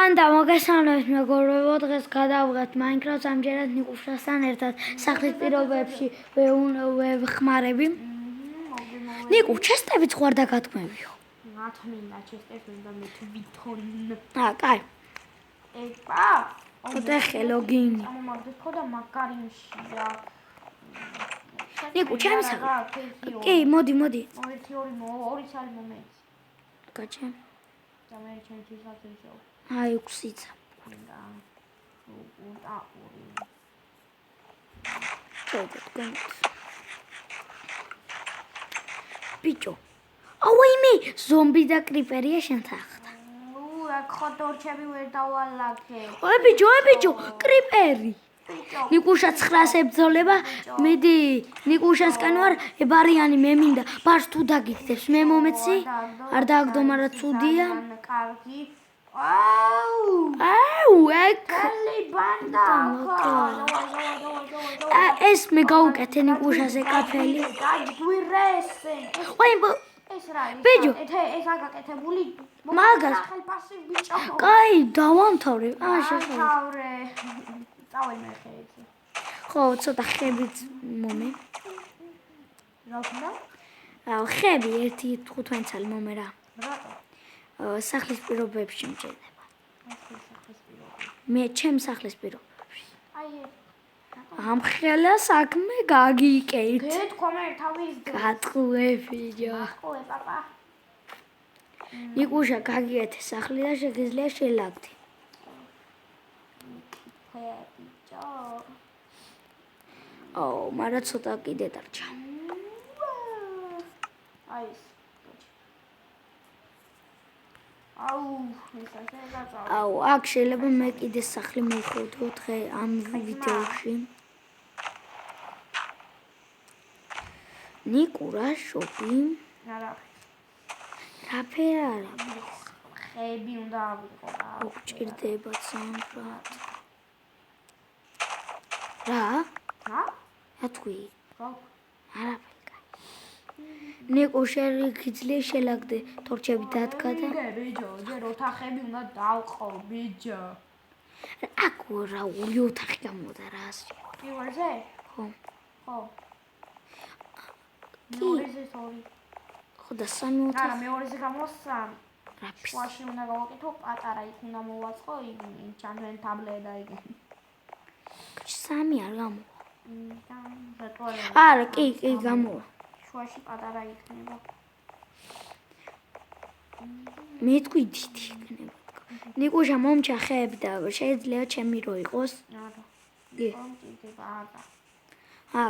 მანდა მოგესალმებით მეგობრებო, დღეს გადავიღეთ Minecraft-ს, ამჯერად ნიკუშასთან ერთად სახლის პირობებში ვეხმარები. ნიკუ, ჩესტებიც ხوار და გათქმევიო. გათმინდა ჩესტებს უნდა მე თვითონ. კაი. ეკა. ოდეხე ლოგინი. ამომაგდეთ ხო და მაგარიმშია. ნიკუ, ჩემი სახლა. კი, მოდი. 1 2 2 სალი მომენტი. გაჩე. და მე ჩემთვის აწესო. აი 6-ცა. და ბიჭო. აუიმე, ზომბი და კრიპერია შენთახთა. აქ ხო თორჩები ვერ დავალაგე. ой ბიჭო, კრიპერი. ნიკუშა 900 ებრძოლება, მიდი, ნიკუშასკენ ვარ, ბარიანი მე მინდა, ბარს თუ დაგიქცევს, მე მომეცი, არ დააგდო, მაგრამ ცუდია. კარგი. ეგ. ბანდა. ეს მე გავუკეთე ნიკუშაზე კაფელი. დაგვირესე. ой ეს რა არის? ბიჭო. ეს აგაკეთებული. მაგას. ხელფასი ბიჭო. კაი, დავამთავრე. შეხება. დავამთავრე. წავედ მე ხეიძე. ხო, ცოტა ხებით მომე. რა უნდა? ხები 1.15 წელი მომე რა. რატო? სახლის პირობებში მჭირდება. სახლის პირობებში. მე ჩემ სახლის პირობებში. აი ამ ხელა საქმე გაგიკეთ. გეთქვა თავის დღეს. გატყუებიო. ой, პაპა. ნიკუშა გაგიეთე სახლი და შეგიძლია შელაგდი. ბიჭო. მაგრამ ცოტა კიდე დარჩა. აი ეს. ეს ასე გაწავა. აქ შეიძლება მე კიდე სახლი მოვხოდო დღე ამ ვიდეოში. ნიკურა შოპი. არა. რაფერა. ხეები უნდა ავიღო რა. გჭირდება სამბრად. რა? რა თქვი? არაფერი. ნიკუ შეგიძლია შელაგდე თორჩები დადგა და ბიჭო, ჯერ ოთახები უნდა დავყო, ბიჭო. აქ რა ული ოთახი გამოდა რა ასე. პირველზე? ხო. მეორეზე 2. ხო და სამი ოთახი. არა, მეორეზე გამოსამ. რაფის. შუაში უნდა გავაკეთო პატარა, იქ უნდა მოვაწყო ჩანვენ ტაბლეტა იქ. სამი არ გამოვა. რატო? არა, კი, გამოვა. შუაში პატარა იქნება. მე თქვი დიდი იქნება. ნიკუშა მომჩა ხეები და შეიძლება ჩემი რო იყოს. არა. კი. მომჭირდება არა.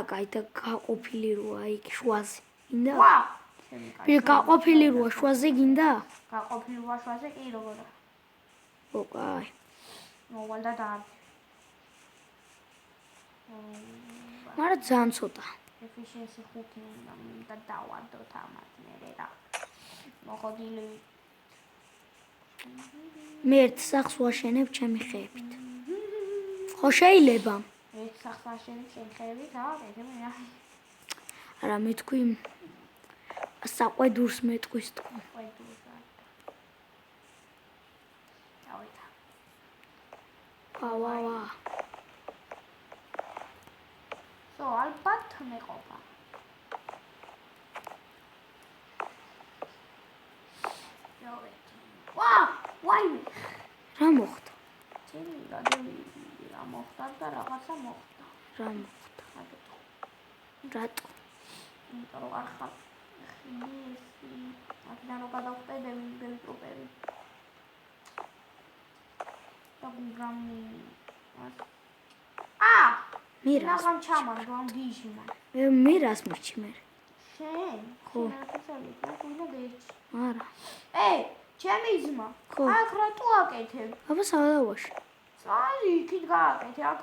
კაი და გაყოფილი როა იქ შუაზე. გინდა? ვა! ბიჭო, გაყოფილი როა შუაზე გინდა? გაყოფილი როა შუაზე კი როგორ? კაი. მოვალ და და. მაგრამ ძალიან ცოტა. efficiency 5 უნდა დავადოთ ამათ მე რა. მოხდილი. მე ერთ სახს ვაშენებ ჩემი ხეებით. ხო შეიძლება? ერთ სახს ვაშენებ ჩემი ხეებით, ეკეთებ. არა, მე თქვი საყვედურს მე თქვის თქო. ყვედურს. დავითა. ვა. ალბათ მეყოფა. ვაი! რა მოხდა? რა მოხდა და რაღაცა მოხდა. რა მოხდა? რატო? იმიტომ რომ არ ხარ აქედან რო გადავხტედები ბელი ტრუპები. და გრამი მე რას ჩამან რომ გიჟმა. მე რას მერჩი მე? შენ? ხო. არა. ჩემი ძმა. აქ რატო აკეთებ? აბა საავადმყოფოში. წალი იქით გააკეთე, აქ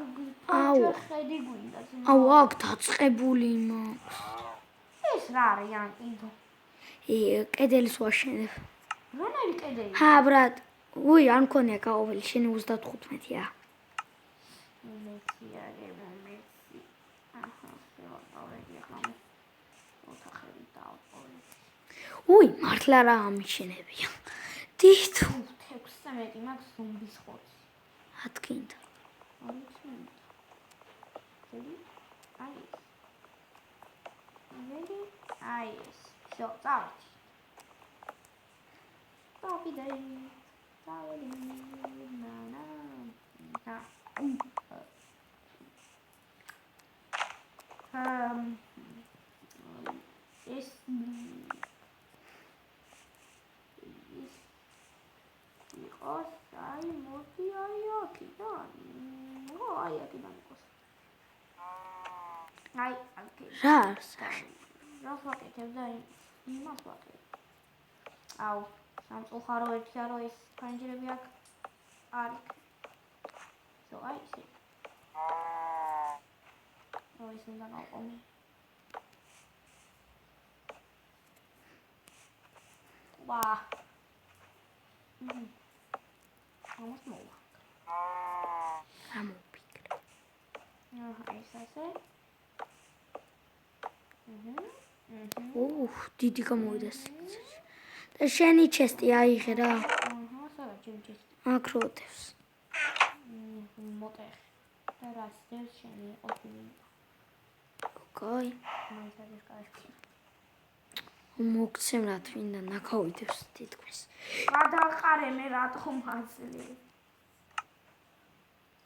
ჯერ ხედი გვინდა. აქ დაწყებული მაქვს. ეს რა არის ანკიდო? კედელის ვაშენებ. რომელი კედელი? ბრატ. არ მქონია გაყოფილი, შენი 35-ია. მართლა რა ამიშენებია. დიდ 6 40-ზე მეტი მაქვს ზომბის ხორცი. ათქინდა. არის მინდა. ძელი? აი ეს. ძელი? აი ეს. всё, წავედი. წავედი. ნანა. და. ეს იყოს, აი მოდი აი აქიდან. აი აქიდან იყოს. აი აქ. რას? რას ვაკეთებ და იმას ვაკეთებ. აუ, სამწუხარო ერთია რომ ეს ფანჯრები აქ არის. всё, აი ესე. ის უნდა გავყოვნე. ვა. ამას მოვა. ამოფიქრე. ეს ასე. დიდი გამოვიდა. და შენი ჩესტი აიღე რა. სადაც ჩემი ჩესტი. აქ როდევს. მოტეხ. და რაც დევს შენი ყოფილი. ოკეი. მაინც კაშკი. მოგცემ რა თვინდა ნახავიდებს თითქმის. გადაყარე მე რატომ აძლევ.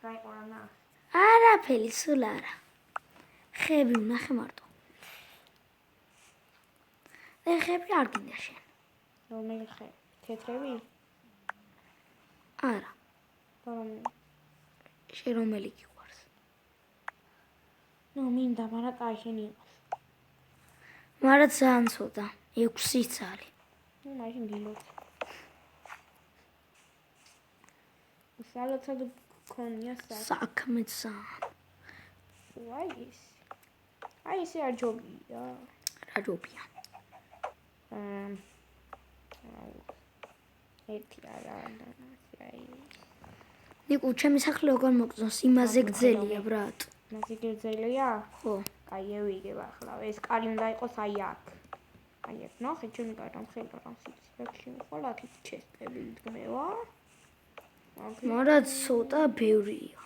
გაიყარა ნა. არაფერი სულ არა. ხები ვნახე მარტო. ხები არ გინდა შენ. რომელი ხე? თეთრები? არა. რომელი? შენ რომელი გიყვარს? ნუ მინდა, მაგრამ კაი შენი იყოს. მაგრამ ძალიან ცოტა. 6 წალი. ნუ მაშინ გილოცე. სალოცად გქონია საქმე ძალიან. აი ესე არ ჯობია. რა ჯობია? ერთი არა აი. ნიკუ, ჩემი სახლი როგორ მოგწონს? იმაზე გძელია, ბრატ. იმაზე გძელია? ხო. აი ევიგებ ახლა. ეს კარი უნდა იყოს აი აქ. აი აქ ნახე, ჩემი კარი მხელა რამ სიცილაკში მიყოლა, აქეთ ჩესტები იდგმევა. მაგრამ ცოტა ბევრია.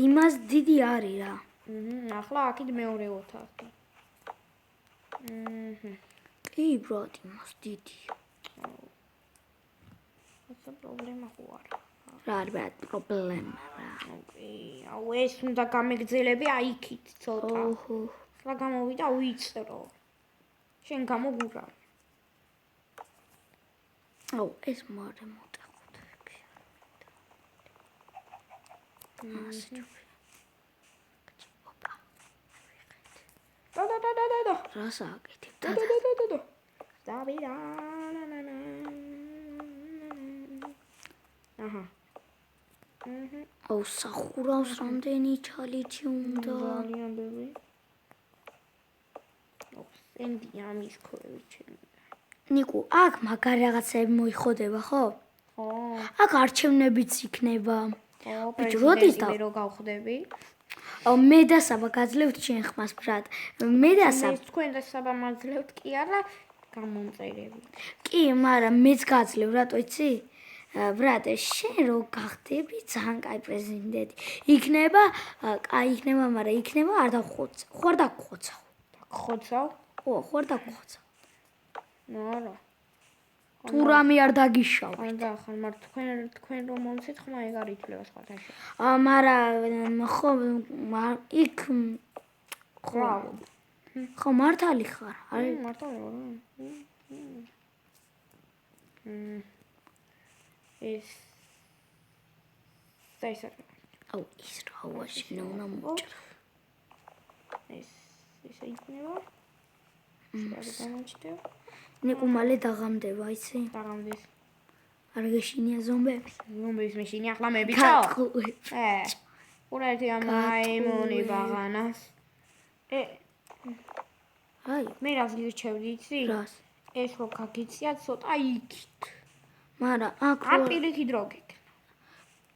იმას დიდი არის რა. ახლა აქეთ მეორე ოთახი. კი, ბრატ, იმას დიდია. ეს პრობლემა ხო არა. რა არის ბრატ, პრობლემა რა. აუ ეს უნდა გამეგძელები აი იქით ცოტა. ოჰო. ახლა გამოვიდა ვიწრო. შენ გამოგურა. აუ ეს მარე მოტეხოთ. და. რას აკეთებ? და. დავიდა. აჰა. აუ სახურავს რამდენი ჩალითი უნდა. ძალიან ბევრი. სენდი ამის ქვევი ჩემი. ნიკუ, აქ მაგარი რაღაცები მოიხოდება, ხო? ხო. აქ არჩევნებიც იქნება. ბიჭო, როდის და რო გავხდები? მე და საბა გაძლევთ შენ ხმას, ბრატ. მე და საბა. ეს თქვენ და საბა მაძლევთ კი არა გამომწერები. კი, მაგრამ მეც გაძლევ, რატო იცი? ბრატ, შენ რო გახდები ძალიან კაი პრეზიდენტი. იქნება, კაი იქნება, მაგრამ იქნება არ დახოცა. ხო არ დაგხოცავ. ხოცავ? ხო, ხო არ დაგხოცავ. ნუ არა. თუ რამე არ დაგიშავ. ანდა ხან მარ თქვენ რომ მომცეთ ხმა ეგ არ ითვლება სხვათან შე. მაგრამ ხო იქ ხო მართალი ხარ. არის მართალი ვარ. ეს დაისახა. აუ ის რა შენ უნდა მოჭრა. ეს იქნება. ეს გამოჩნდება. ნიკუ მალე დაღამდება, იცი? დაღამდეს. არ გეშინია ზომბები? ზომბების მეშინი ახლა მე ბიჭო. ურეთი ამ მაიმუნი ბაღანას. აი, მე რას გირჩევდი, იცი? რას? ეს რო გაგიცია ცოტა იქით. მაგრამ აქ არ პირიქით რო გეკ.